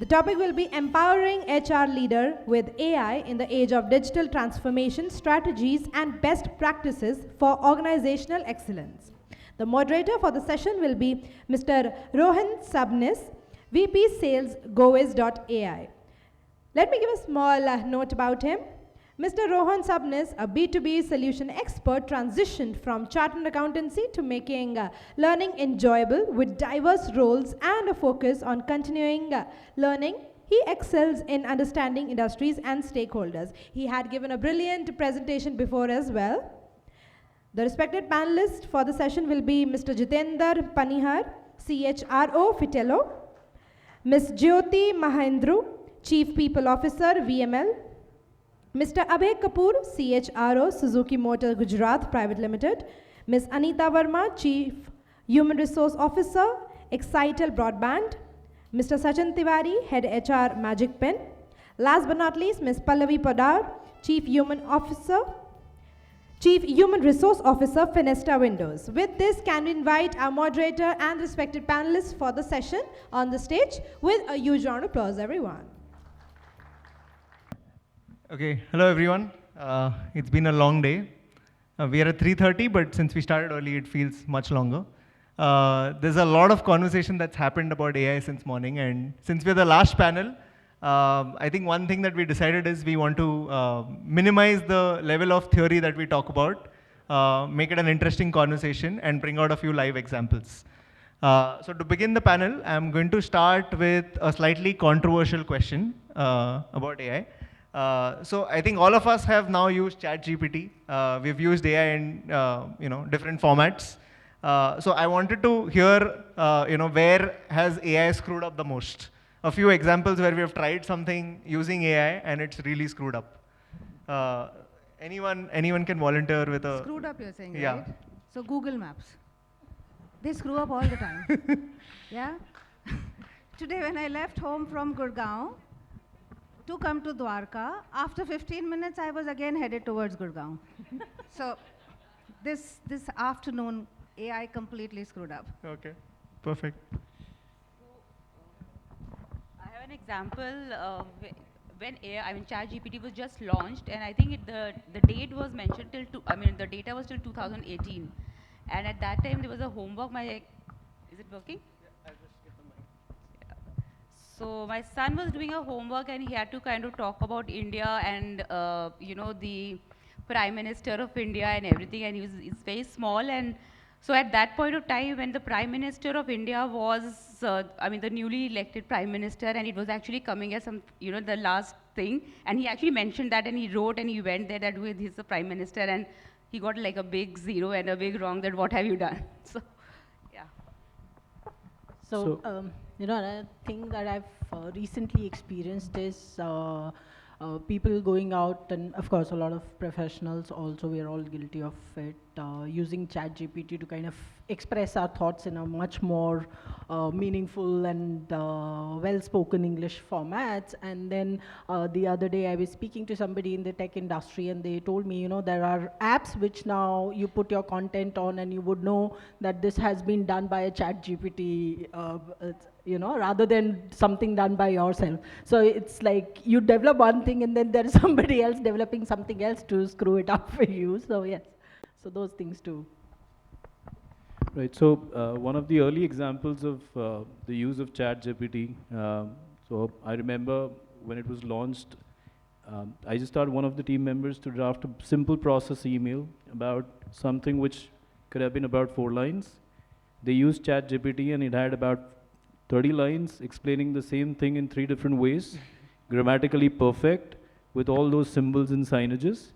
The topic will be empowering HR leader with AI in the age of digital transformation strategies and best practices for organizational excellence. The moderator for the session will be Mr. Rohan Sabnis, VP Sales, Growiz.ai. Let me give a small note about him. Mr. Rohan Sabnis, a B2B solution expert, transitioned from chartered accountancy to making learning enjoyable with diverse roles and a focus on continuing learning. He excels in understanding industries and stakeholders. He had given a brilliant presentation before as well. The respected panelists for the session will be Mr. Jitender, Panihar, CHRO, Fitelo, Ms. Jyoti, Mahendru, Chief People Officer, VML, Mr. Abhay Kapoor, CHRO, Suzuki Motor Gujarat Private Limited, Ms. Anita Verma, Chief Human Resource Officer, Excitel Broadband, Mr. Sachin Tiwari, Head HR, Magicpin. Last but not least, Ms. Pallavi Poddar, Chief Human Resource Officer, Fenesta Windows. With this, can we invite our moderator and respected panelists for the session on the stage with a huge round of applause, everyone. Okay, hello everyone. It's been a long day. We are at 3:30, but since we started early, it feels much longer. There's a lot of conversation that's happened about AI since morning, and since we're the last panel, I think one thing that we decided is we want to minimize the level of theory that we talk about, make it an interesting conversation, and bring out a few live examples. So to begin the panel, I'm going to start with a slightly controversial question about AI. So I think all of us have now used ChatGPT. We've used AI in different formats. So I wanted to hear where has AI screwed up the most. A few examples where we have tried something using AI and it's really screwed up. Anyone can volunteer with a... Screwed up, you're saying, yeah. right? So Google Maps. They screw up all the time. Yeah? Today when I left home from Gurgaon to come to Dwarka, after 15 minutes I was again headed towards Gurgaon. So this afternoon, AI completely screwed up. Okay, perfect. I have an example when ChatGPT was just launched, and I think the date was mentioned till the data was till 2018, and at that time there was a homework. Is it working? Yeah, I'll just get the mic. Yeah. So my son was doing a homework, and he had to kind of talk about India and the Prime Minister of India and everything, and he's very small. And so at that point of time, when the Prime Minister of India was, the newly elected Prime Minister, and it was actually coming as the last thing, and he actually mentioned that, and he wrote, and he went there that he's the Prime Minister, and he got like a big zero and a big wrong, that what have you done? So, yeah. So another thing that I've recently experienced is people going out, and of course a lot of professionals also, we are all guilty of it, using ChatGPT to kind of express our thoughts in a much more meaningful and well-spoken English formats. And then the other day I was speaking to somebody in the tech industry, and they told me, there are apps which now you put your content on and you would know that this has been done by a ChatGPT, rather than something done by yourself. So it's like you develop one thing and then there's somebody else developing something else to screw it up for you. So yes, so those things too. Right, so one of the early examples of the use of ChatGPT, so I remember when it was launched, I just asked one of the team members to draft a simple process email about something which could have been about 4 lines. They used ChatGPT and it had about 30 lines explaining the same thing in 3 different ways, grammatically perfect, with all those symbols and signages.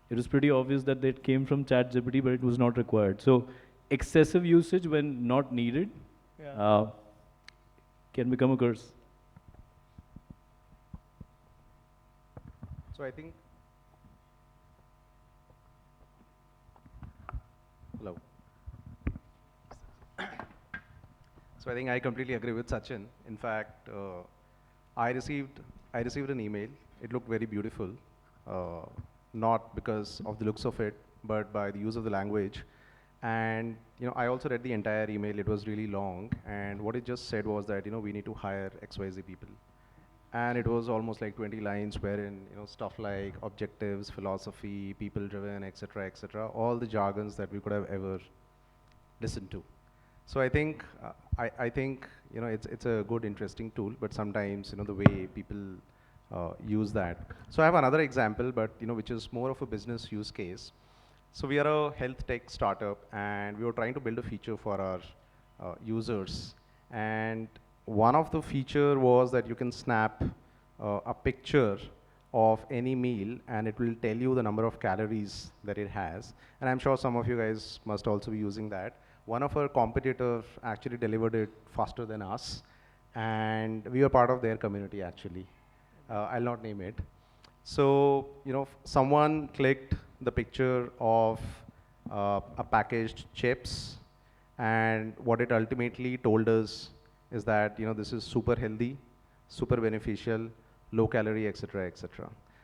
It was pretty obvious that it came from ChatGPT, but it was not required. So excessive usage when not needed can become a curse. So I think, hello. So I think I completely agree with Sachin. In fact, I received an email. It looked very beautiful, not because of the looks of it, but by the use of the language. And I also read the entire email. It was really long, and what it just said was that we need to hire XYZ people. and it was almost like 20 lines wherein, stuff like objectives, philosophy, people-driven, etc., all the jargons that we could have ever listened to. So I think, it's a good, interesting tool, but sometimes, the way people use that. So I have another example, but, which is more of a business use case. So we are a health tech startup, and we were trying to build a feature for our users. And one of the feature was that you can snap a picture of any meal, and it will tell you the number of calories that it has. And I'm sure some of you guys must also be using that. One of our competitors actually delivered it faster than us, and we were part of their community actually. I'll not name it. So, someone clicked the picture of a packaged chips, and what it ultimately told us is that, this is super healthy, super beneficial, low calorie, etc.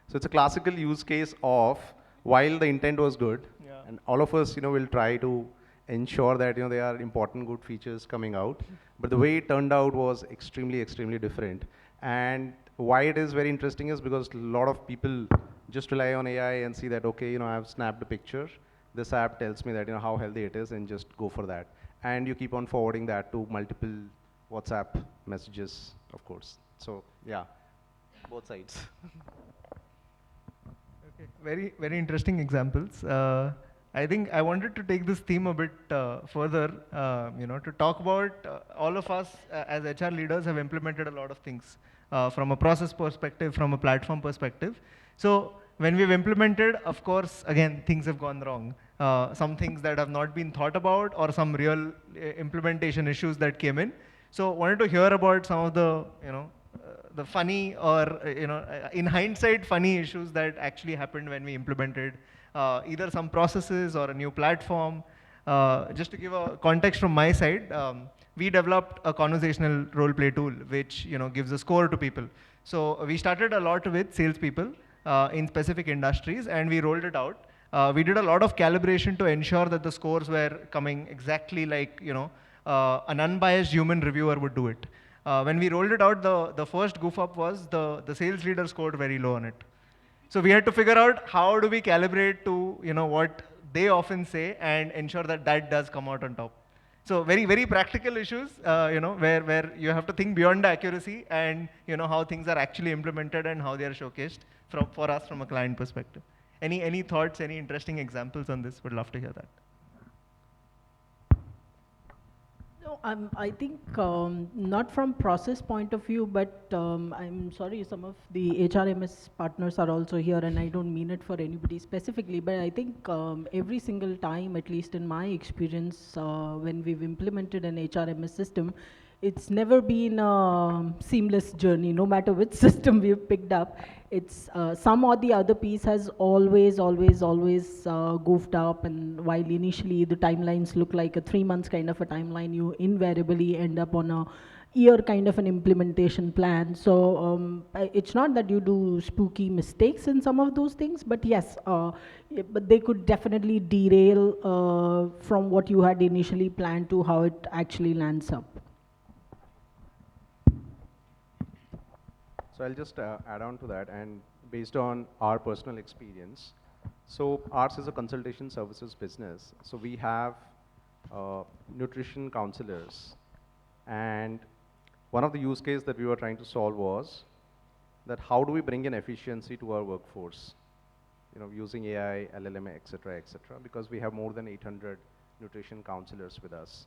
So it's a classical use case of, while the intent was good, and all of us, will try to ensure that, there are important good features coming out, but the way it turned out was extremely different. And why it is very interesting is because a lot of people just rely on AI and see that, okay, I've snapped a picture, this app tells me that, how healthy it is, and just go for that. And you keep on forwarding that to multiple WhatsApp messages, of course. So yeah, both sides. Okay, very interesting examples. I think I wanted to take this theme a bit further, to talk about all of us as HR leaders have implemented a lot of things from a process perspective, from a platform perspective. So when we've implemented, of course, again, things have gone wrong. Some things that have not been thought about, or some real implementation issues that came in. So wanted to hear about some of the, the funny, or in hindsight, funny issues that actually happened when we implemented either some processes or a new platform. Just to give a context from my side, we developed a conversational role play tool, which gives a score to people. So we started a lot with salespeople in specific industries, and we rolled it out. We did a lot of calibration to ensure that the scores were coming exactly like an unbiased human reviewer would do it. When we rolled it out, the first goof up was the sales leader scored very low on it. So we had to figure out how do we calibrate to what they often say and ensure that that does come out on top. So very practical issues, where you have to think beyond the accuracy and how things are actually implemented and how they are showcased for us from a client perspective. Any thoughts, any interesting examples on this? Would love to hear that. No, I think not from process point of view, but I'm sorry, some of the HRMS partners are also here, and I don't mean it for anybody specifically, but I think every single time, at least in my experience, when we've implemented an HRMS system, it's never been a seamless journey, no matter which system we've picked up. It's some or the other piece has always goofed up, and while initially the timelines look like a 3 months kind of a timeline, you invariably end up on a year kind of an implementation plan. So it's not that you do spooky mistakes in some of those things, but yes, but they could definitely derail from what you had initially planned to how it actually lands up. So I'll just add on to that, and based on our personal experience. So ours is a consultation services business. So we have nutrition counselors, and one of the use cases that we were trying to solve was that how do we bring in efficiency to our workforce, using AI, LLM, etc., because we have more than 800 nutrition counselors with us.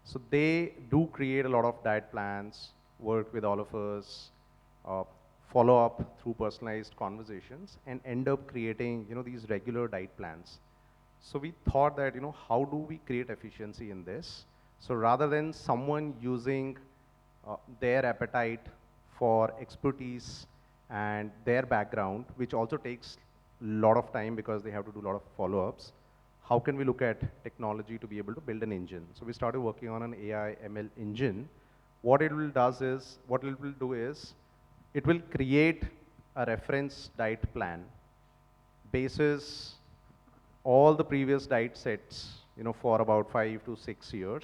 So they do create a lot of diet plans, work with all of us, follow up through personalized conversations, and end up creating these regular diet plans. So we thought that how do we create efficiency in this? So rather than someone using their appetite for expertise and their background, which also takes a lot of time because they have to do a lot of follow-ups, how can we look at technology to be able to build an engine? So we started working on an AI ML engine. What it will do is it will create a reference diet plan basis all the previous diet sets, for about 5 to 6 years,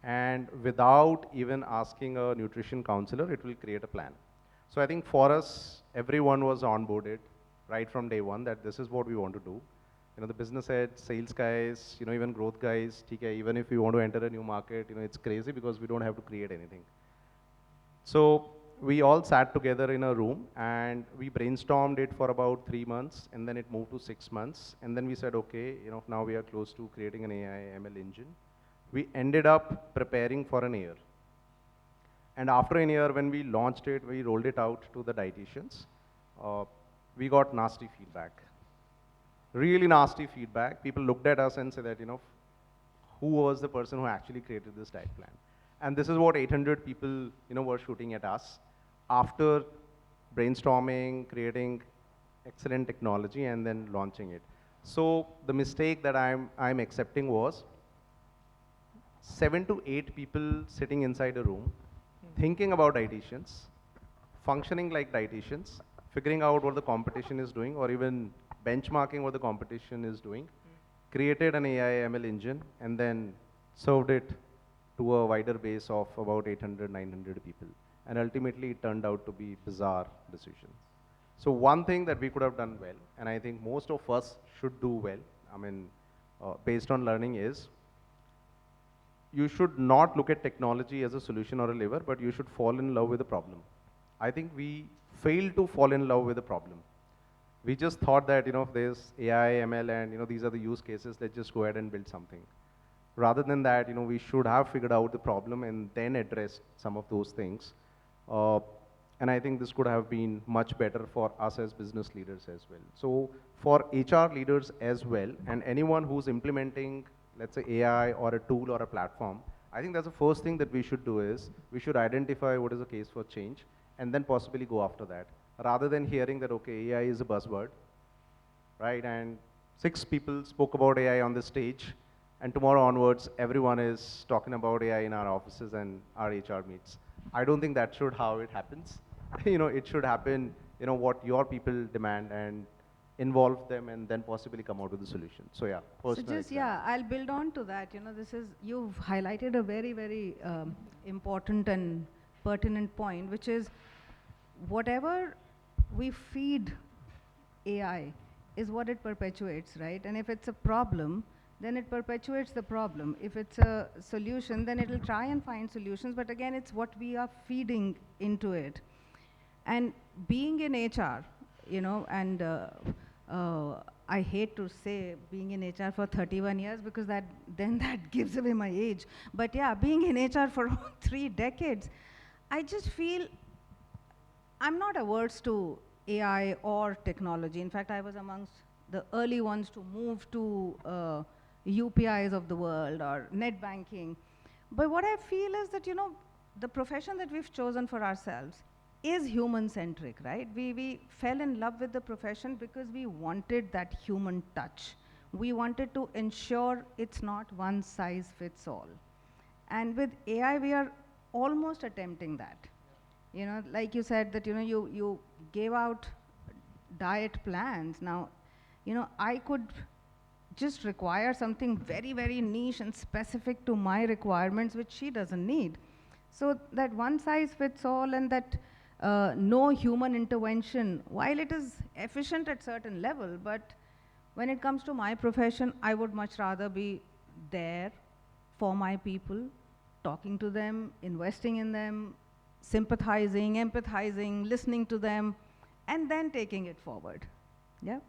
and without even asking a nutrition counselor, it will create a plan. So I think for us, everyone was onboarded right from day one that this is what we want to do. The business heads, sales guys, even growth guys, TK, even if we want to enter a new market, it's crazy because we don't have to create anything. So we all sat together in a room and we brainstormed it for about 3 months, and then it moved to 6 months. And then we said, okay, now we are close to creating an AI ML engine. We ended up preparing for an year. And after a year, when we launched it, we rolled it out to the dietitians. We got nasty feedback, really nasty feedback. People looked at us and said that, who was the person who actually created this diet plan? And this is what 800 people, were shooting at us after brainstorming, creating excellent technology, and then launching it. So the mistake that I'm accepting was 7 to 8 people sitting inside a room, thinking about dietitians, functioning like dietitians, figuring out what the competition is doing, or even benchmarking what the competition is doing, created an AI ML engine, and then served it to a wider base of about 800, 900 people. And ultimately, it turned out to be a bizarre decision. So one thing that we could have done well, and I think most of us should do well, based on learning, is you should not look at technology as a solution or a lever, but you should fall in love with the problem. I think we failed to fall in love with the problem. We just thought that, there's AI, ML, and, these are the use cases, let's just go ahead and build something. Rather than that, we should have figured out the problem and then addressed some of those things. And I think this could have been much better for us as business leaders as well. So for HR leaders as well, and anyone who's implementing, let's say, AI or a tool or a platform, I think that's the first thing that we should do is we should identify what is the case for change and then possibly go after that. Rather than hearing that, okay, AI is a buzzword, right? And 6 people spoke about AI on the stage, and tomorrow onwards, everyone is talking about AI in our offices and our HR meets. I don't think that should how it happens. It should happen, what your people demand and involve them and then possibly come out with a solution. So yeah, personal I'll build on to that. You've highlighted a very, very important and pertinent point, which is whatever we feed AI is what it perpetuates, right? And if it's a problem, then it perpetuates the problem. If it's a solution, then it'll try and find solutions, but again, it's what we are feeding into it. And being in HR, and I hate to say being in HR for 31 years because that gives away my age. But yeah, being in HR for 3 decades, I just feel I'm not averse to AI or technology. In fact, I was amongst the early ones to move to UPIs of the world or net banking. But what I feel is that, the profession that we've chosen for ourselves is human-centric, right? We fell in love with the profession because we wanted that human touch. We wanted to ensure it's not one size fits all. And with AI, we are almost attempting that. Like you said that, you gave out diet plans. Now, I could just require something very, very niche and specific to my requirements, which she doesn't need. So that one size fits all and that no human intervention, while it is efficient at certain level, but when it comes to my profession, I would much rather be there for my people, talking to them, investing in them, sympathizing, empathizing, listening to them, and then taking it forward. Yeah?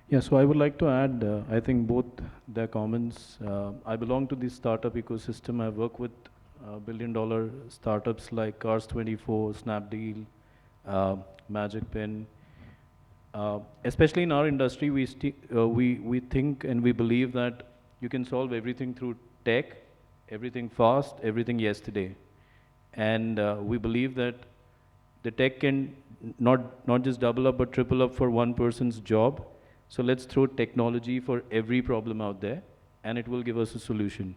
Yeah, so I would like to add, I think both their comments, I belong to the startup ecosystem. I work with billion-dollar startups like Cars24, Snapdeal, Magicpin. Especially in our industry, we think and we believe that you can solve everything through tech, everything fast, everything yesterday. And we believe that the tech can not just double up but triple up for one person's job. So let's throw technology for every problem out there and it will give us a solution.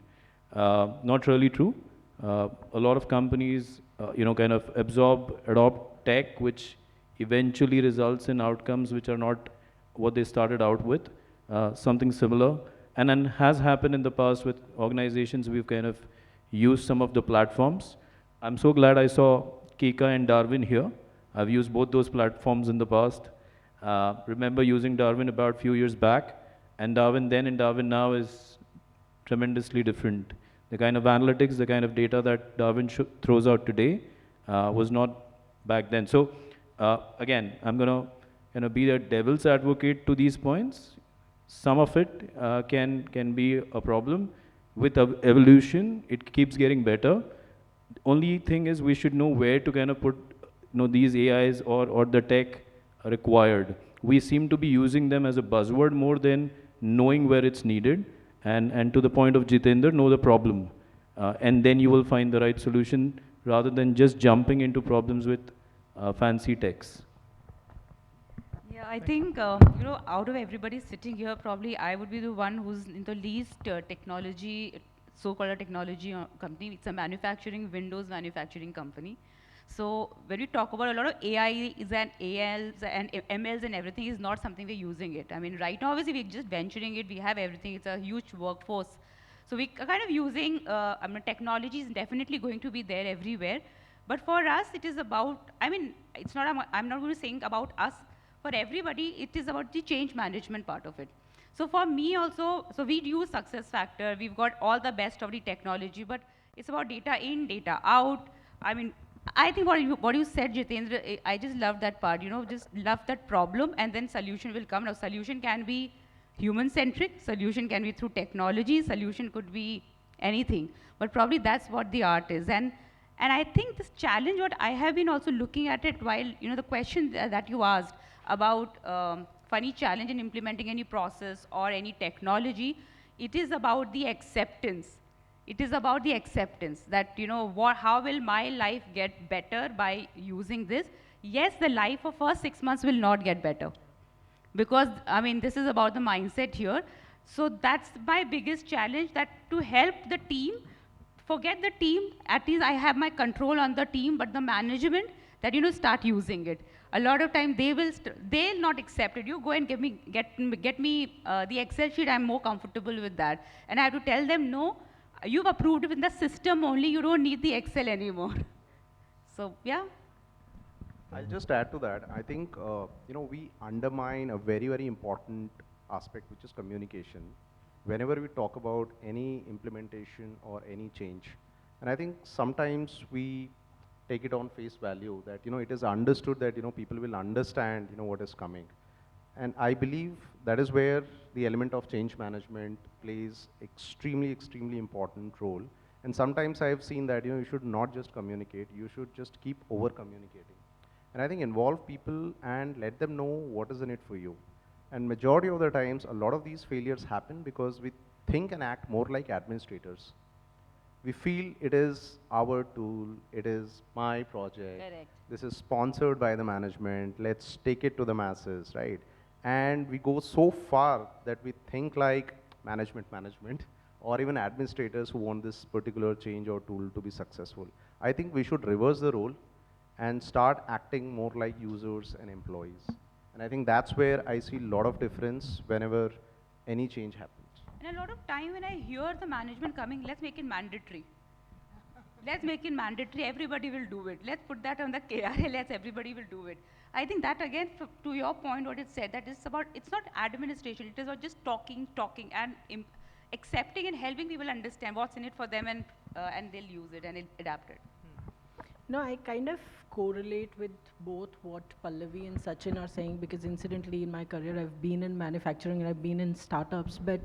Not really true. A lot of companies, kind of adopt tech, which eventually results in outcomes which are not what they started out with, something similar. And then has happened in the past with organizations, we've kind of used some of the platforms. I'm so glad I saw Kika and Darwin here. I've used both those platforms in the past. Remember using Darwin about a few years back, and Darwin then and Darwin now is tremendously different. The kind of analytics, the kind of data that Darwin throws out today was not back then. So again, I'm going to be the devil's advocate to these points. Some of it can be a problem. With evolution, it keeps getting better. Only thing is we should know where to kind of put these AIs or the tech required. We seem to be using them as a buzzword more than knowing where it's needed. And to the point of Jitender, know the problem. And then you will find the right solution rather than just jumping into problems with fancy techs. Yeah, I think, out of everybody sitting here, probably I would be the one who's in the least technology, so-called a technology company. It's a Windows manufacturing company. So when we talk about a lot of AIs and ALs and MLs and everything is not something we're using it. I mean, right now, obviously, we're just venturing it. We have everything. It's a huge workforce. So we are kind of using, technology is definitely going to be there everywhere. But for us, it is about, it's not, I'm not going to say about us. For everybody, it is about the change management part of it. So for me also, so we use SuccessFactors. We've got all the best of the technology, but it's about data in, data out. I think what you said, Jitendra, I just love that part, just love that problem, and then solution will come. Now, solution can be human-centric, solution can be through technology, solution could be anything, but probably that's what the art is. And I think this challenge, what I have been also looking at it while, the question that you asked about funny challenge in implementing any process or any technology, it is about the acceptance. It is about the acceptance that, how will my life get better by using this? Yes, the life of first 6 months will not get better. Because, this is about the mindset here. So that's my biggest challenge, that to help the team, forget the team, at least I have my control on the team, but the management, that, start using it. A lot of time they'll not accept it. You go and get me the Excel sheet, I'm more comfortable with that. And I have to tell them, no, you've approved it in the system only, you don't need the Excel anymore. So, yeah. I'll just add to that. I think, we undermine a very, very important aspect, which is communication, whenever we talk about any implementation or any change. And I think sometimes we take it on face value that, it is understood that, people will understand, what is coming. And I believe that is where the element of change management plays extremely, extremely important role. And sometimes I have seen that, you should not just communicate, you should just keep over-communicating. And I think involve people and let them know what is in it for you. And majority of the times, a lot of these failures happen because we think and act more like administrators. We feel it is our tool, it is my project. Correct. This is sponsored by the management, let's take it to the masses, right? And we go so far that we think like management, or even administrators who want this particular change or tool to be successful. I think we should reverse the role and start acting more like users and employees. And I think that's where I see a lot of difference whenever any change happens. And a lot of time when I hear the management coming, let's make it mandatory. Let's make it mandatory, everybody will do it. Let's put that on the KRA, everybody will do it. I think that again, to your point, what it said, that it's not administration, it is about just talking and accepting and helping people understand what's in it for them, and they'll use it and adapt it. No, I kind of correlate with both what Pallavi and Sachin are saying, because incidentally in my career I've been in manufacturing and I've been in startups, but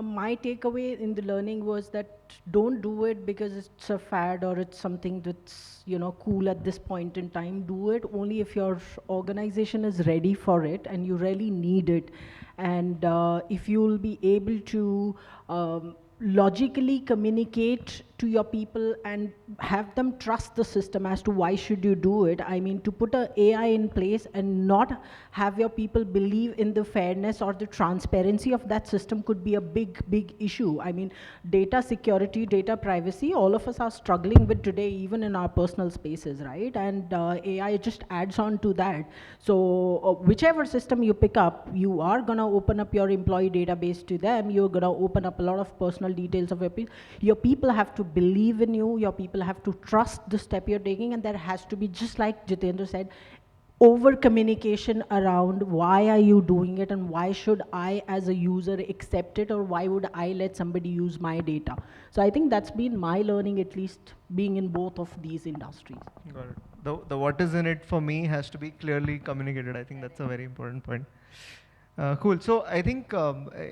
my takeaway in the learning was that don't do it because it's a fad or it's something that's cool at this point in time. Do it only if your organization is ready for it and you really need it, and if you'll be able to logically communicate to your people and have them trust the system as to why should you do it. I mean, to put a AI in place and not have your people believe in the fairness or the transparency of that system could be a big issue. I mean, data security, data privacy, all of us are struggling with today, even in our personal spaces, right? And AI just adds on to that. So whichever system you pick up, you are gonna open up your employee database to them, you're gonna open up a lot of personal details of your people. Your people have to believe in you, your people have to trust the step you're taking, and there has to be, just like Jitender said, over communication around why are you doing it and why should I as a user accept it, or why would I let somebody use my data. So I think that's been my learning, at least being in both of these industries. Got it. The what is in it for me has to be clearly communicated. I think that's a very important point. Cool. So I think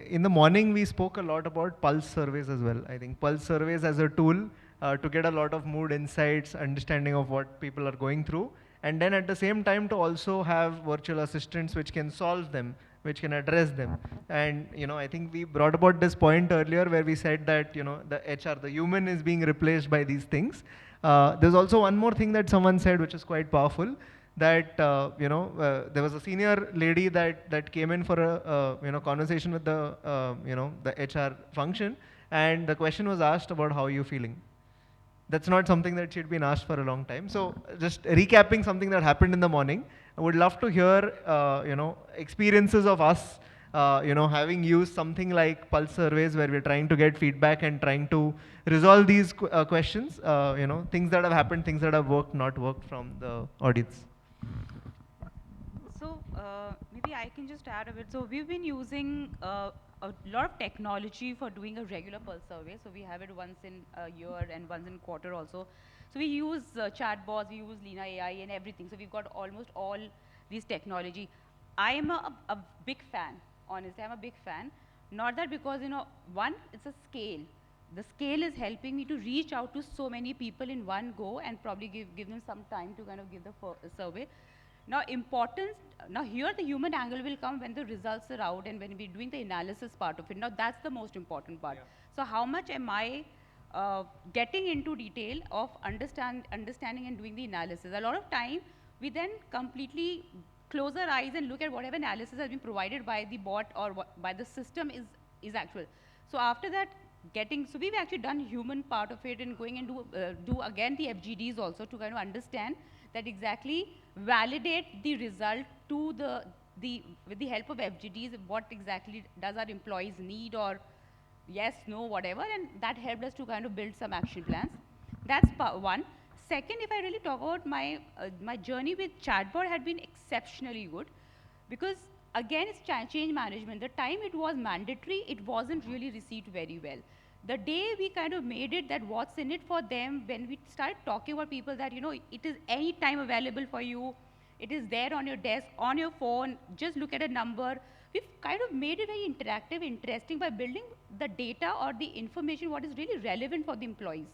in the morning we spoke a lot about pulse surveys as well. I think pulse surveys as a tool to get a lot of mood insights, understanding of what people are going through, and then at the same time to also have virtual assistants which can solve them, which can address them. And I think we brought about this point earlier where we said that the HR, the human, is being replaced by these things. There's also one more thing that someone said which is quite powerful, that there was a senior lady that came in for a conversation with the the HR function, and the question was asked about how you feeling. That's not something that she'd been asked for a long time. So just recapping something that happened in the morning, I would love to hear experiences of us having used something like pulse surveys where we're trying to get feedback and trying to resolve these questions, things that have happened, things that have worked, not worked from the audience. So maybe I can just add a bit. So we've been using a lot of technology for doing a regular pulse survey. So we have it once in a year and once in a quarter also. So we use chatbots, we use Lina AI and everything. So we've got almost all these technology. I am a big fan, honestly. I'm a big fan. Not that because, one, it's a scale. The scale is helping me to reach out to so many people in one go and probably give them some time to kind of give the survey. Now, now here the human angle will come when the results are out and when we're doing the analysis part of it. Now, that's the most important part. Yeah. So how much am I getting into detail of understanding and doing the analysis? A lot of time, we then completely close our eyes and look at whatever analysis has been provided by the bot or by the system is actual. So after that, so we've actually done human part of it and going and do again the FGDs also to kind of understand that exactly validate the result to with the help of FGDs, what exactly does our employees need, or yes, no, whatever, and that helped us to kind of build some action plans. That's part one. Second, if I really talk about my journey with chatbot had been exceptionally good, because again, it's change management. The time it was mandatory, it wasn't really received very well. The day we kind of made it that what's in it for them, when we started talking about people that, it is any time available for you, it is there on your desk, on your phone, just look at a number. We've kind of made it very interactive, interesting by building the data or the information, what is really relevant for the employees.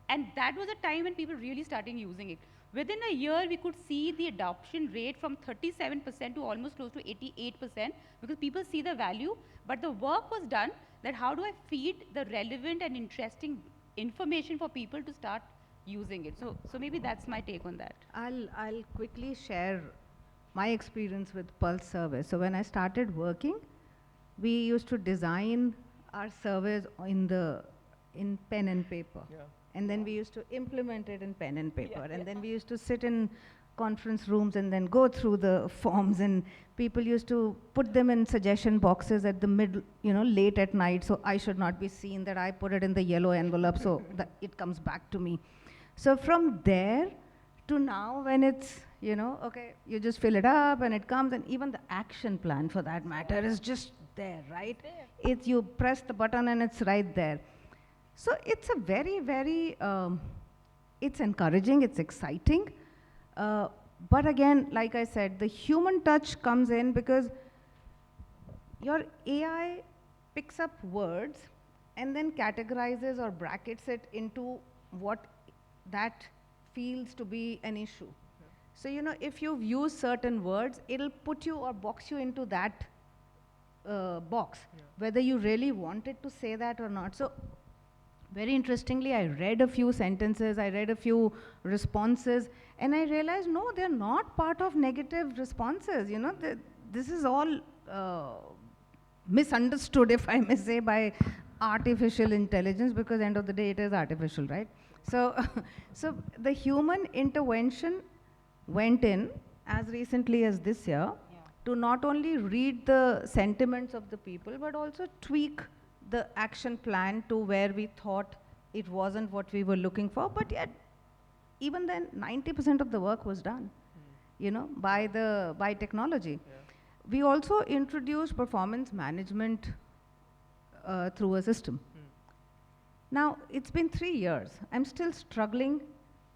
And that was a time when people really started using it. Within a year, we could see the adoption rate from 37% to almost close to 88%, because people see the value, but the work was done that how do I feed the relevant and interesting information for people to start using it. So maybe that's my take on that. I'll quickly share my experience with pulse surveys. So when I started working, we used to design our surveys in pen and paper. Yeah. And then we used to implement it in pen and paper. Yeah, and then we used to sit in conference rooms and then go through the forms, and people used to put them in suggestion boxes at the middle, late at night, so I should not be seen that I put it in the yellow envelope so that it comes back to me. So from there to now, when it's, okay, you just fill it up and it comes, and even the action plan for that matter is just there, right? It's you press the button and it's right there. So it's a very, very, it's encouraging, it's exciting. But again, like I said, the human touch comes in because your AI picks up words and then categorizes or brackets it into what that feels to be an issue. Yeah. So, if you've used certain words, it'll put you or box you into that box, whether you really wanted to say that or not. So very interestingly, I read a few sentences, I read a few responses, and I realized, no, they're not part of negative responses. This is all misunderstood, if I may say, by artificial intelligence, because end of the day, it is artificial, right? So, so the human intervention went in as recently as this year to not only read the sentiments of the people, but also tweak the action plan to where we thought it wasn't what we were looking for, but yet, even then, 90% of the work was done, you know, by technology. We also introduced performance management through a system. Now, it's been 3 years. I'm still struggling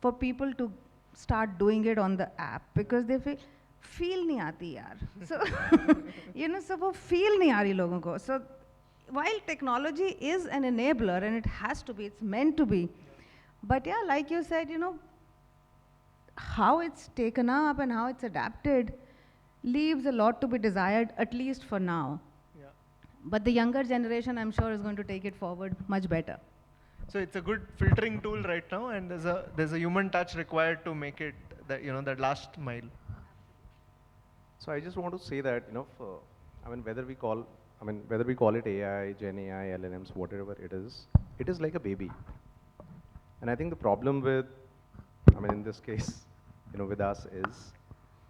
for people to start doing it on the app because they feel nahi aati yaar. So, you know, so wo feel nahi aa rahi logon ko. So, while technology is an enabler and it has to be, it's meant to be, but yeah, like you said, you know, how it's taken up and how it's adapted leaves a lot to be desired, at least for now. Yeah. But the younger generation, I'm sure, is going to take it forward much better. So it's a good filtering tool right now, and there's a human touch required to make it that, you know, that last mile. So I just want to say that, you know, whether we call it AI, Gen AI, LLMs, whatever it is like a baby. And I think the problem with, in this case, you know, with us is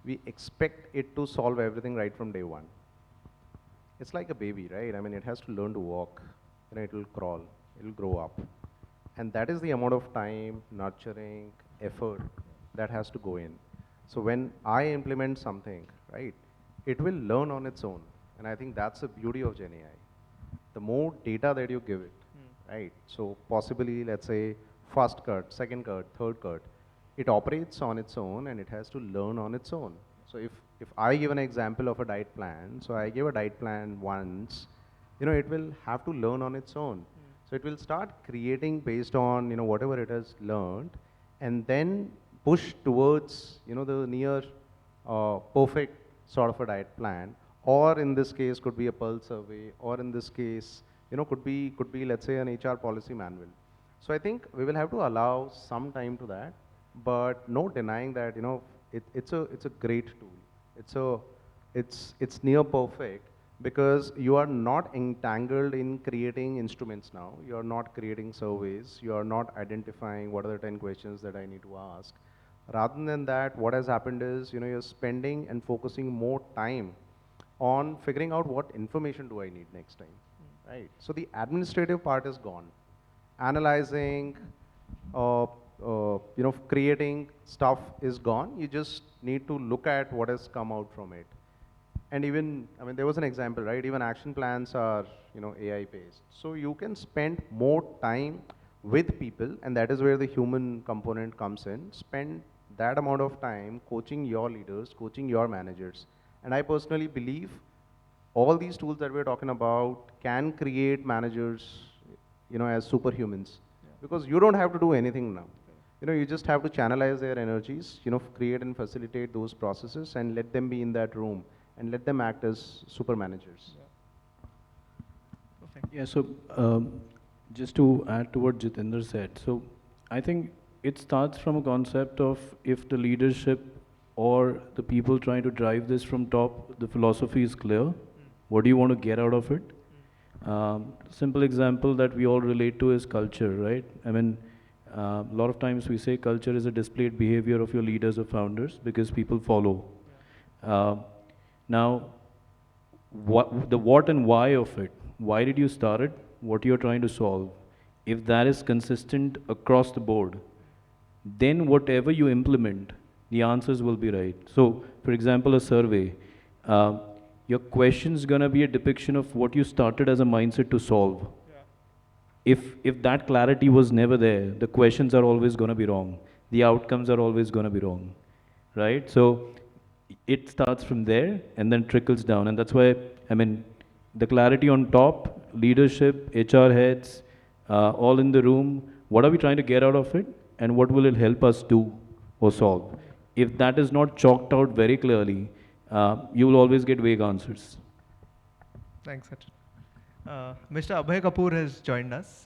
we expect it to solve everything right from day one. It's like a baby, right? I mean, it has to learn to walk, you know, it will crawl, it will grow up. And that is the amount of time, nurturing, effort that has to go in. So when I implement something, right, it will learn on its own. And I think that's the beauty of Gen AI. The more data that you give it, right? So possibly, let's say, first cut, second cut, third cut, it operates on its own and it has to learn on its own. So if I give an example of a diet plan, so I give a diet plan once, you know, it will have to learn on its own. So it will start creating based on, you know, whatever it has learned, and then push towards, you know, the near perfect sort of a diet plan, or in this case could be a pulse survey, or in this case, you know, could be let's say an HR policy manual. So I think we will have to allow some time to that, but no denying that, you know, it's a great tool. It's near perfect because you are not entangled in creating instruments now. You are not creating surveys. You are not identifying what are the 10 questions that I need to ask. Rather than that, what has happened is, you know, you're spending and focusing more time on figuring out what information do I need next time, right? So the administrative part is gone. Analyzing, you know, creating stuff is gone. You just need to look at what has come out from it. And even, there was an example, right? Even action plans are, you know, AI based. So you can spend more time with people, and that is where the human component comes in. Spend that amount of time coaching your leaders, coaching your managers. And I personally believe all these tools that we're talking about can create managers, you know, as superhumans. Because you don't have to do anything now. You know, you just have to channelize their energies, you know, create and facilitate those processes and let them be in that room and let them act as super managers. Perfect. Yeah, so just to add to what Jitender said, so I think it starts from a concept of if the leadership or the people trying to drive this from top, the philosophy is clear, what do you want to get out of it? Simple example that we all relate to is culture, right? A lot of times we say culture is a displayed behavior of your leaders or founders because people follow. Now, the what and why of it, why did you start it, what you're trying to solve, if that is consistent across the board, then whatever you implement, the answers will be right. So, for example, a survey, your question is going to be a depiction of what you started as a mindset to solve. If that clarity was never there, the questions are always going to be wrong. The outcomes are always going to be wrong, right? So it starts from there and then trickles down. And that's why, the clarity on top, leadership, HR heads, all in the room, what are we trying to get out of it? And what will it help us do or solve? If that is not chalked out very clearly, you will always get vague answers. Thanks, Sachin. Mr. Abhay Kapoor has joined us.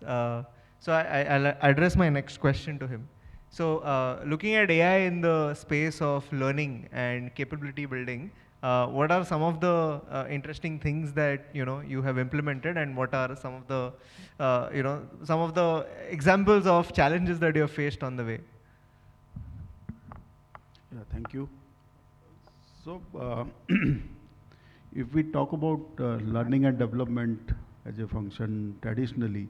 So I'll address my next question to him. So looking at AI in the space of learning and capability building, what are some of the interesting things that you have implemented, and what are some of the some of the examples of challenges that you have faced on the way? Yeah, thank you. So if we talk about learning and development as a function traditionally,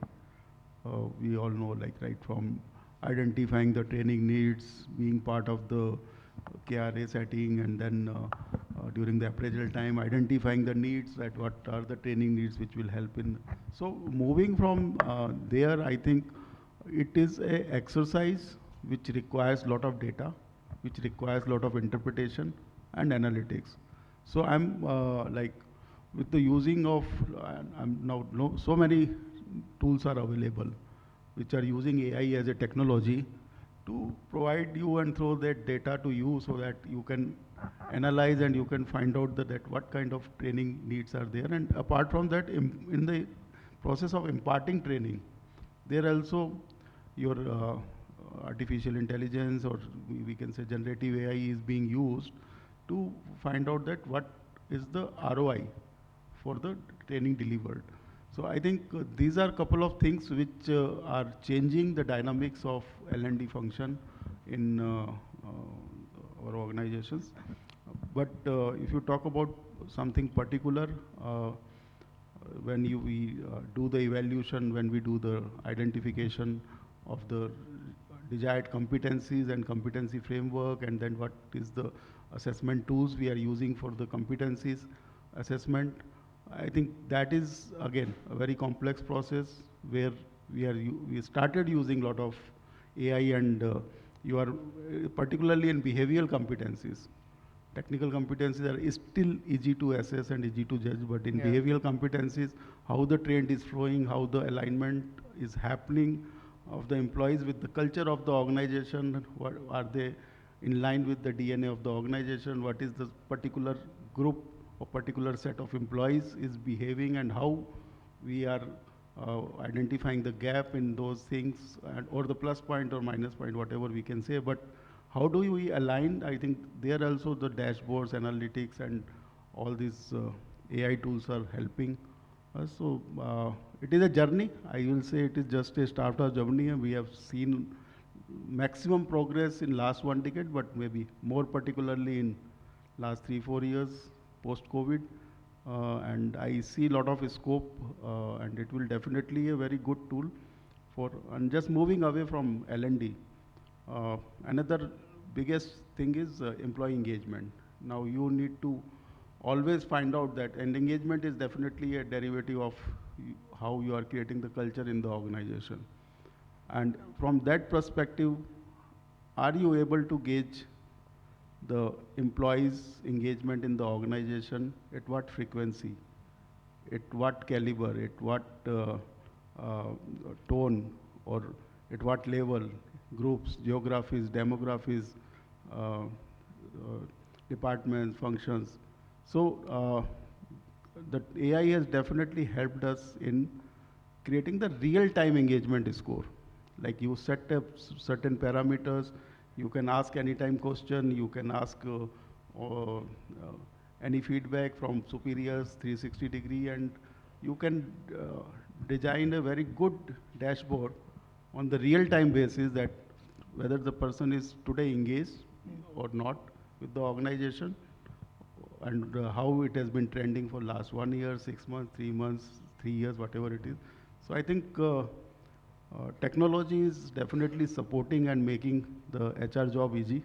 We all know, like right from identifying the training needs, being part of the KRA setting, and then during the appraisal time, identifying the needs, that what are the training needs which will help in. So moving from there, I think it is a exercise which requires a lot of data, which requires a lot of interpretation and analytics. So I'm like, with the using of, I'm now, so many tools are available which are using AI as a technology to provide you and throw that data to you so that you can analyze and you can find out that what kind of training needs are there. And apart from that, in the process of imparting training, there also your artificial intelligence, or we can say generative AI, is being used to find out that what is the ROI for the training delivered. So I think these are a couple of things which are changing the dynamics of L&D function in our organizations. But if you talk about something particular, when we do the evaluation, when we do the identification of the desired competencies and competency framework, and then what is the assessment tools we are using for the competencies assessment, I think that is again a very complex process where we started using a lot of AI, and you are particularly in behavioral competencies. Technical competencies are still easy to assess and easy to judge, but in behavioral competencies, how the trend is flowing, how the alignment is happening of the employees with the culture of the organization, what are they in line with the DNA of the organization, what is the particular group or particular set of employees is behaving, and how we are identifying the gap in those things, or the plus point or minus point, whatever we can say. But how do we align? I think there also the dashboards, analytics, and all these AI tools are helping us. So it is a journey. I will say it is just a startup journey, and we have seen maximum progress in last 1 decade, but maybe more particularly in last 3-4 years post-COVID. And I see a lot of scope, and it will definitely a very good tool for, and just moving away from L&D. Another biggest thing is employee engagement. Now you need to always find out that, and engagement is definitely a derivative of how you are creating the culture in the organization. And from that perspective, are you able to gauge the employees' engagement in the organization at what frequency, at what caliber, at what tone, or at what level, groups, geographies, demographies, departments, functions. So the AI has definitely helped us in creating the real-time engagement score. Like you set up certain parameters, you can ask anytime question, you can ask any feedback from superiors 360-degree, and you can design a very good dashboard on the real-time basis, that whether the person is today engaged or not with the organization, and how it has been trending for last 1 year, 6 months, 3 months, 3 years, whatever it is. So I think technology is definitely supporting and making the HR job easy.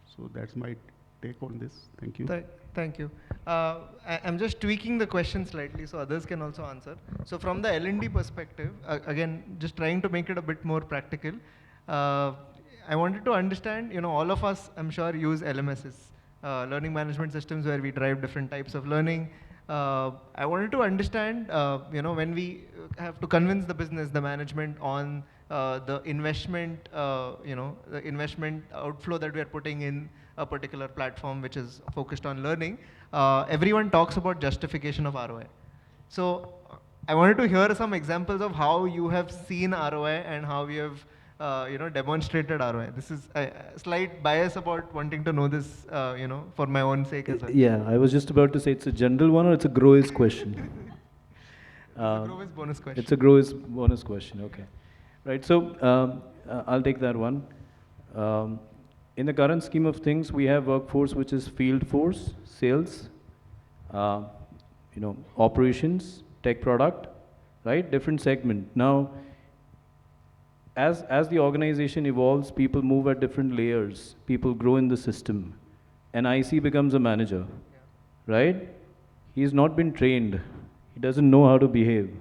So that's my take on this. Thank you. Thank you. I'm just tweaking the question slightly so others can also answer. So from the L&D perspective, again, just trying to make it a bit more practical, I wanted to understand, all of us, I'm sure, use LMSs, learning management systems, where we drive different types of learning. I wanted to understand, when we have to convince the business, the management on the investment, the investment outflow that we are putting in a particular platform which is focused on learning, everyone talks about justification of ROI. So I wanted to hear some examples of how you have seen ROI and how you have demonstrated ROI. This is a slight bias about wanting to know this, for my own sake as well. Yeah, I was just about to say, it's a general one or it's a Growiz question? It's a Growiz bonus question. It's a Growiz bonus question, okay. Right, so I'll take that one. In the current scheme of things, we have workforce which is field force, sales, operations, tech product, right? Different segment. Now, as the organization evolves, people move at different layers, people grow in the system. An IC becomes a manager, right? He's not been trained. He doesn't know how to behave.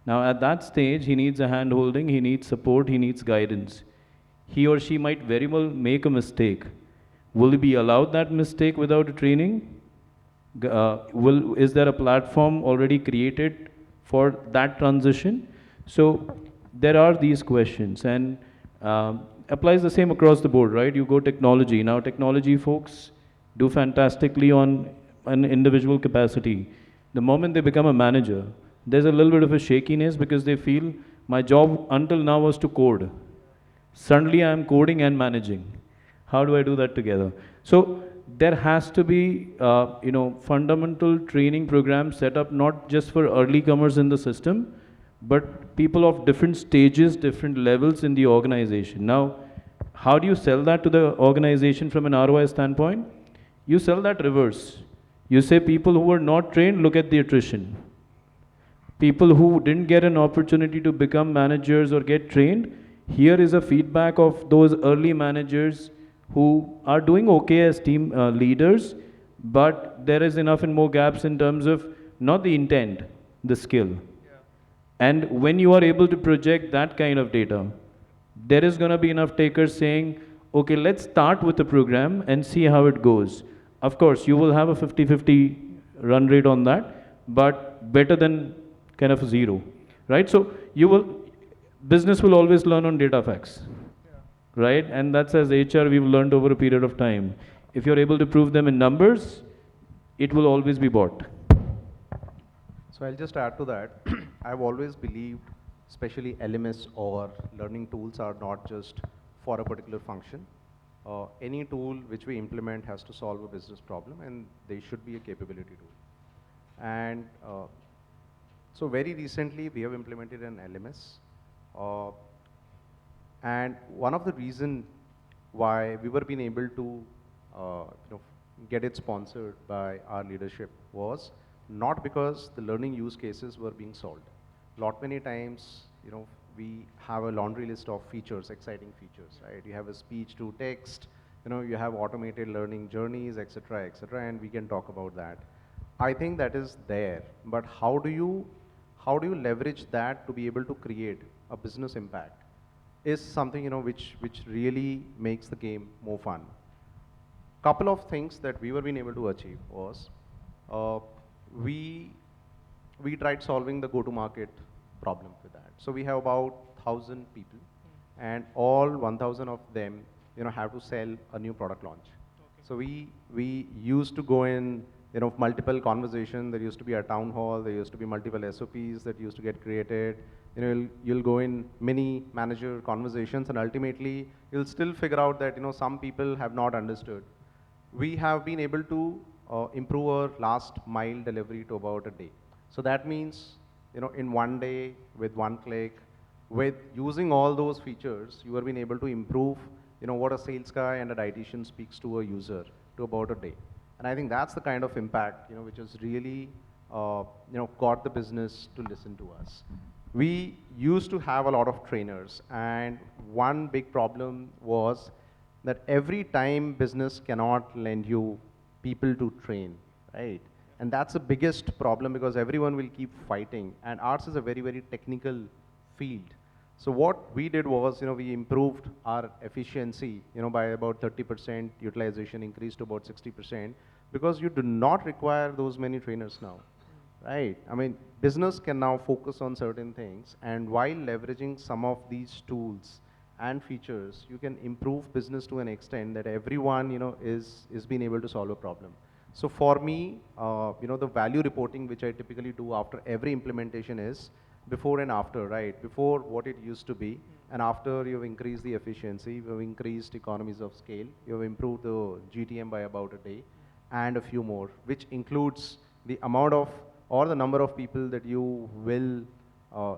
Now at that stage, he needs a hand holding, he needs support, he needs guidance. He or she might very well make a mistake. Will he be allowed that mistake without a training? Is there a platform already created for that transition? So there are these questions, and applies the same across the board, right? You go technology. Now technology folks do fantastically on an individual capacity. The moment they become a manager, there's a little bit of a shakiness because they feel my job until now was to code. Suddenly I'm coding and managing. How do I do that together? So there has to be, fundamental training programs set up not just for early comers in the system, but people of different stages, different levels in the organization. Now, how do you sell that to the organization from an ROI standpoint? You sell that reverse. You say people who were not trained, look at the attrition. People who didn't get an opportunity to become managers or get trained, here is a feedback of those early managers who are doing okay as team leaders, but there is enough and more gaps in terms of not the intent, the skill. Yeah. And when you are able to project that kind of data, there is going to be enough takers saying, okay, let's start with the program and see how it goes. Of course, you will have a 50-50 run rate on that, but better than kind of a zero, right? So business will always learn on data facts. Right? And that's as HR we've learned over a period of time. If you're able to prove them in numbers, it will always be bought. So I'll just add to that. I've always believed, especially LMS or learning tools are not just for a particular function. Any tool which we implement has to solve a business problem, and they should be a capability tool. And so very recently we have implemented an LMS. And one of the reasons why we were being able to get it sponsored by our leadership was not because the learning use cases were being solved. Many times, we have a laundry list of features, exciting features, right? You have a speech to text, you have automated learning journeys, etc., and we can talk about that. I think that is there, but how do you leverage that to be able to create a business impact? Is something which really makes the game more fun. Couple of things that we were being able to achieve was we tried solving the go-to-market problem with that. So we have about 1,000 people, and all 1,000 of them have to sell a new product launch. Okay. So we used to go in multiple conversations. There used to be a town hall. There used to be multiple SOPs that used to get created. You'll go in many manager conversations, and ultimately you'll still figure out that some people have not understood. We have been able to improve our last mile delivery to about a day. So that means in one day, with one click, with using all those features, you have been able to improve what a sales guy and a dietitian speaks to a user to about a day. And I think that's the kind of impact which has really got the business to listen to us. We used to have a lot of trainers, and one big problem was that every time business cannot lend you people to train, right? And that's the biggest problem because everyone will keep fighting, and ours is a very, very technical field. So what we did was, we improved our efficiency, by about 30%, utilization increased to about 60%, because you do not require those many trainers now. Right. I mean, business can now focus on certain things, and while leveraging some of these tools and features, you can improve business to an extent that everyone, is being able to solve a problem. So for me, the value reporting which I typically do after every implementation is before and after, right? Before what it used to be, and after you've increased the efficiency, you've increased economies of scale, you've improved the GTM by about a day, and a few more, which includes the amount of or the number of people that you will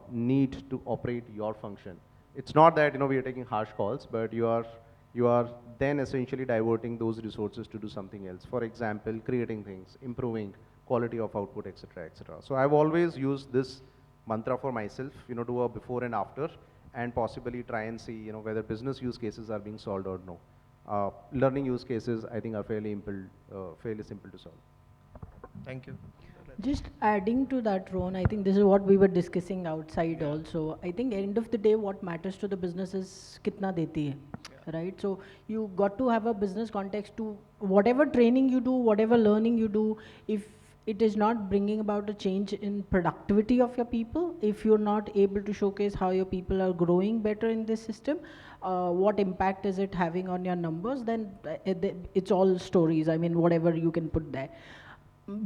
need to operate your function. It's not that we are taking harsh calls, but you are then essentially diverting those resources to do something else. For example, creating things, improving quality of output, etc., etc. So I've always used this mantra for myself, do a before and after, and possibly try and see, whether business use cases are being solved or no. Learning use cases, I think, are fairly simple to solve. Thank you. Just adding to that, Rohan, I think this is what we were discussing outside also. I think end of the day, what matters to the business is kitna deti hai, right? So you got to have a business context to whatever training you do, whatever learning you do, if it is not bringing about a change in productivity of your people, if you're not able to showcase how your people are growing better in this system, what impact is it having on your numbers, then it's all stories. I mean, whatever you can put there.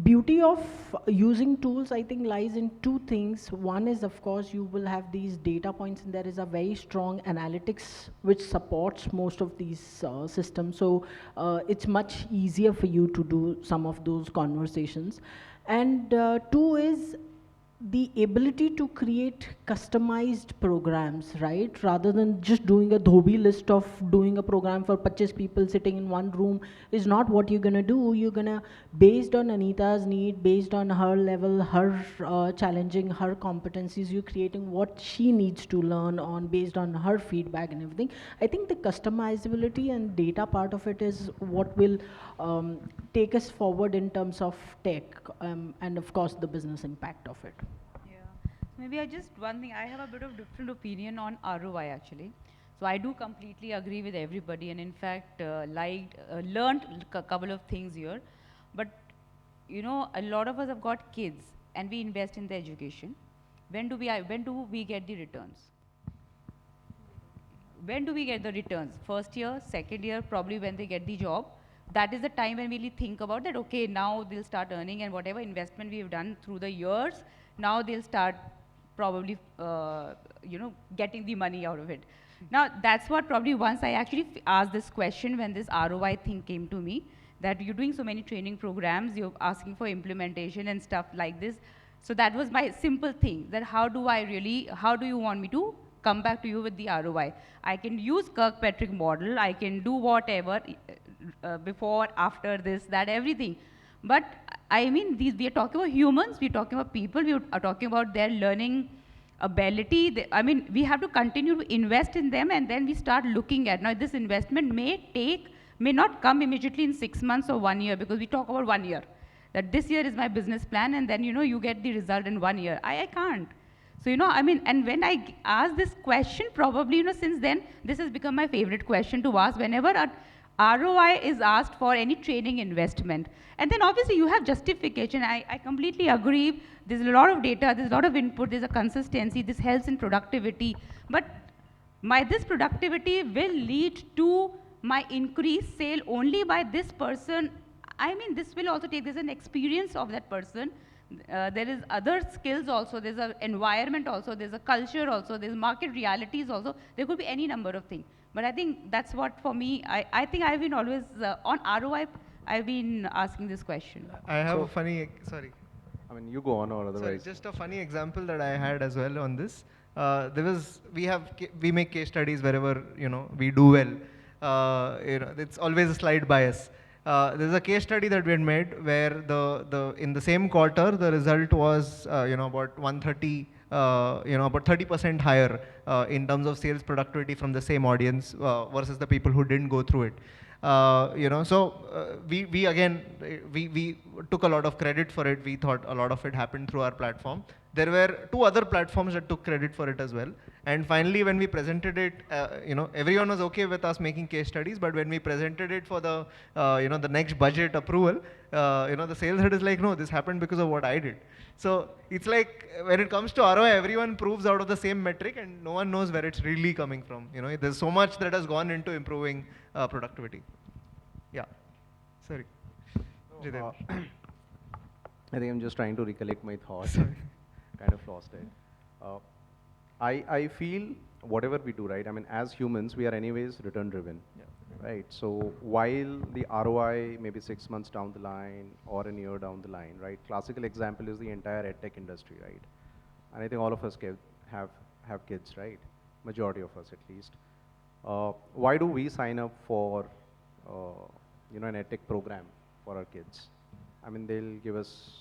Beauty of using tools, I think, lies in two things. One is, of course, you will have these data points, and there is a very strong analytics which supports most of these systems. So it's much easier for you to do some of those conversations. And two is the ability to create customized programs, right? Rather than just doing a dhobi list of doing a program for 25 people sitting in one room is not what you're gonna do. You're gonna, based on Anita's need, based on her level, her challenging her competencies, you're creating what she needs to learn on based on her feedback and everything. I think the customizability and data part of it is what will take us forward in terms of tech and of course the business impact of it. Maybe one thing, I have a bit of different opinion on ROI actually. So I do completely agree with everybody, and in fact learned a couple of things here. But a lot of us have got kids and we invest in their education. When do we get the returns? When do we get the returns? First year, second year, probably when they get the job. That is the time when we really think about that, okay, now they'll start earning, and whatever investment we've done through the years, now they'll start probably, getting the money out of it. Now, that's what probably once I actually asked this question when this ROI thing came to me, that you're doing so many training programs, you're asking for implementation and stuff like this. So that was my simple thing, that how do you want me to come back to you with the ROI? I can use Kirkpatrick model, I can do whatever, before, after this, that, everything. But I mean, we are talking about humans, we're talking about people, we are talking about their learning ability. I mean, we have to continue to invest in them, and then we start looking at, now this investment may not come immediately in 6 months or 1 year, because we talk about 1 year. That this year is my business plan, and then, you get the result in 1 year. I can't. So, I mean, and when I ask this question, probably, since then, this has become my favorite question to ask whenever a ROI is asked for any training investment. And then obviously you have justification. I completely agree. There's a lot of data, there's a lot of input, there's a consistency, this helps in productivity. But this productivity will lead to my increased sale only by this person. I mean, this will also there's an experience of that person. There is other skills also, there's an environment also, there's a culture also, there's market realities also. There could be any number of things. But I think that's what, for me, I think I've been always, on ROI, I've been asking this question. I have a funny, sorry. I mean, you go on or otherwise. Sorry, just a funny example that I had as well on this. We make case studies wherever, we do well. It's always a slide bias. There's a case study that we had made where in the same quarter, the result was, about 130, about 30% higher in terms of sales productivity from the same audience versus the people who didn't go through it. So we took a lot of credit for it. We thought a lot of it happened through our platform. There were 2 other platforms that took credit for it as well. And finally, when we presented it, everyone was okay with us making case studies. But when we presented it for the, the next budget approval, the sales head is like, no, this happened because of what I did. So it's like when it comes to ROI, everyone proves out of the same metric, and no one knows where it's really coming from. There's so much that has gone into improving productivity. Yeah. Sorry. Jitender. I think I'm just trying to recollect my thoughts. Kind of lost it. I feel whatever we do, right? I mean, as humans, we are anyways return driven. Yeah. Right, so while the ROI maybe 6 months down the line or a year down the line, right? Classical example is the entire edtech industry, right? And I think all of us have kids, right? Majority of us at least. Why do we sign up for, an edtech program for our kids? I mean, they'll give us,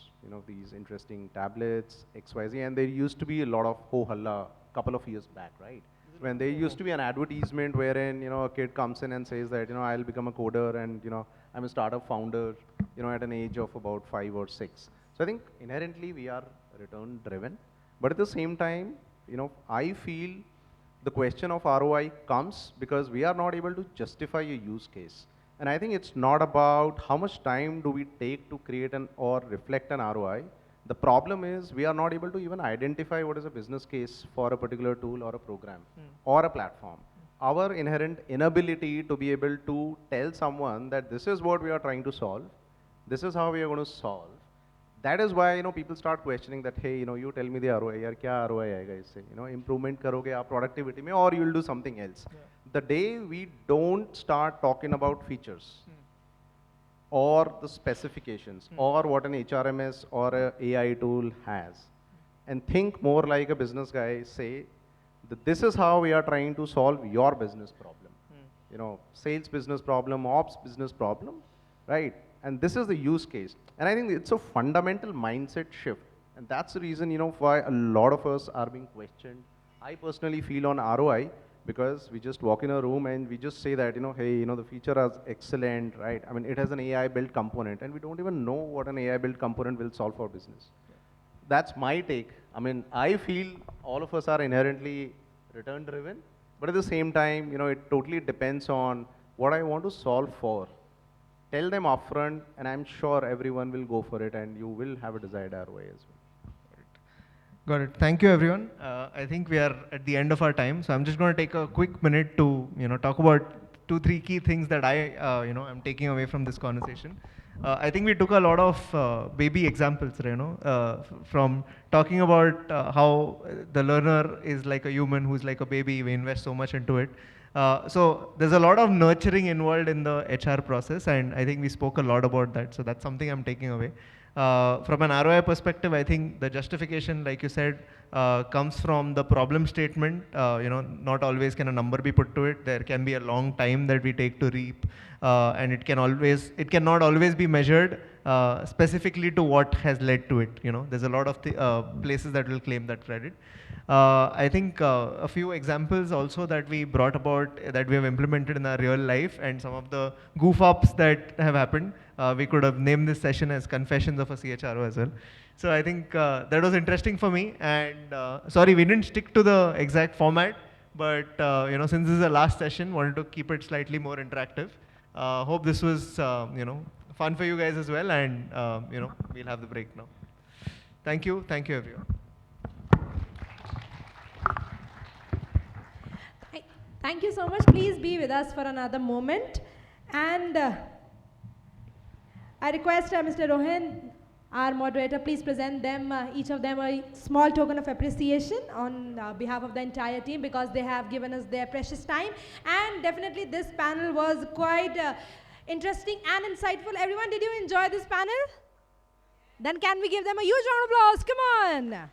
these interesting tablets, XYZ, and there used to be a lot of ho-halla couple of years back, right? when there used to be an advertisement wherein, a kid comes in and says that, I'll become a coder and, I'm a startup founder, at an age of about 5 or 6. So I think inherently we are return driven, but at the same time, I feel the question of ROI comes because we are not able to justify a use case. And I think it's not about how much time do we take to create or reflect an ROI. The problem is we are not able to even identify what is a business case for a particular tool or a program or a platform. Our inherent inability to be able to tell someone that this is what we are trying to solve, this is how we are going to solve. That is why people start questioning that, hey, you tell me the ROI, yaar, kya ROI aayega isse? Improvement karoge aap productivity mein, or you will do something else. The day we don't start talking about features or the specifications or what an HRMS or a AI tool has, and think more like a business guy, say that this is how we are trying to solve your business problem. Sales business problem, ops business problem, right? And this is the use case. And I think it's a fundamental mindset shift. And that's the reason, why a lot of us are being questioned. I personally feel on ROI because we just walk in a room and we just say that, hey, the feature is excellent, right? I mean, it has an AI built component and we don't even know what an AI built component will solve for business. That's my take. I mean, I feel all of us are inherently return driven, but at the same time, it totally depends on what I want to solve for. Tell them upfront, and I'm sure everyone will go for it, and you will have a desired ROI as well. Got it. Thank you, everyone. I think we are at the end of our time, so I'm just going to take a quick minute to talk about 2-3 key things that I am taking away from this conversation. I think we took a lot of baby examples, from talking about how the learner is like a human who's like a baby. We invest so much into it. So there's a lot of nurturing involved in the HR process, and I think we spoke a lot about that. So that's something I'm taking away. From an ROI perspective, I think the justification, like you said, comes from the problem statement. Not always can a number be put to it. There can be a long time that we take to reap, and it cannot always be measured specifically to what has led to it. There's a lot of places that will claim that credit. I think a few examples also that we brought about that we have implemented in our real life, and some of the goof ups that have happened. We could have named this session as Confessions of a CHRO as well. So I think that was interesting for me. And sorry, we didn't stick to the exact format, but since this is the last session, wanted to keep it slightly more interactive. Hope this was fun for you guys as well, and we'll have the break now. Thank you everyone. Thank you so much. Please be with us for another moment. And I request Mr. Rohan, our moderator, please present them, each of them, a small token of appreciation on behalf of the entire team, because they have given us their precious time. And definitely this panel was quite interesting and insightful. Everyone, did you enjoy this panel? Then can we give them a huge round of applause? Come on.